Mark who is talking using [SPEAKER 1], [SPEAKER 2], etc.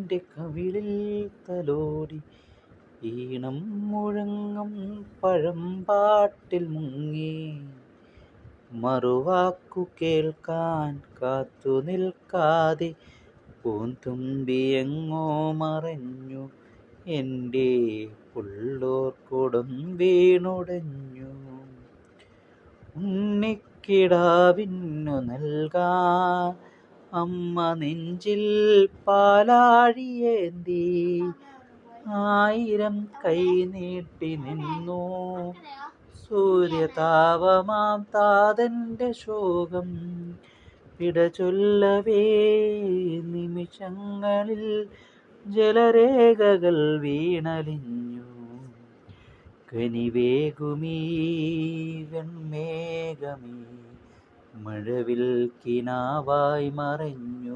[SPEAKER 1] എൻ്റെ കവിളിൽ തലോടി ഈണം മുഴങ്ങും പഴമ്പാട്ടിൽ മുങ്ങി മറുവാക്കു കേൾക്കാൻ കാത്തു നിൽക്കാതെ പൂന്തുമ്പിയെങ്ങോ മറഞ്ഞു എൻ്റെ പുള്ളോർക്കുടം വീണുടഞ്ഞു. ഉണ്ണിക്കിടാവിന്നു നൽകാൻ അമ്മ നെഞ്ചിൽ പാലാഴിയേന്തി 1000 കൈ നീട്ടി നിന്നു. സൂര്യതാപമാം താതൻ്റെ ശോകം വിടചൊല്ലവേ നിമിഷങ്ങളിൽ ജലരേഖകൾ വീണലിഞ്ഞു. കനിവേകുമീ വെൺമേഘമേ മഴവിൽ കിനാവായി മറഞ്ഞു.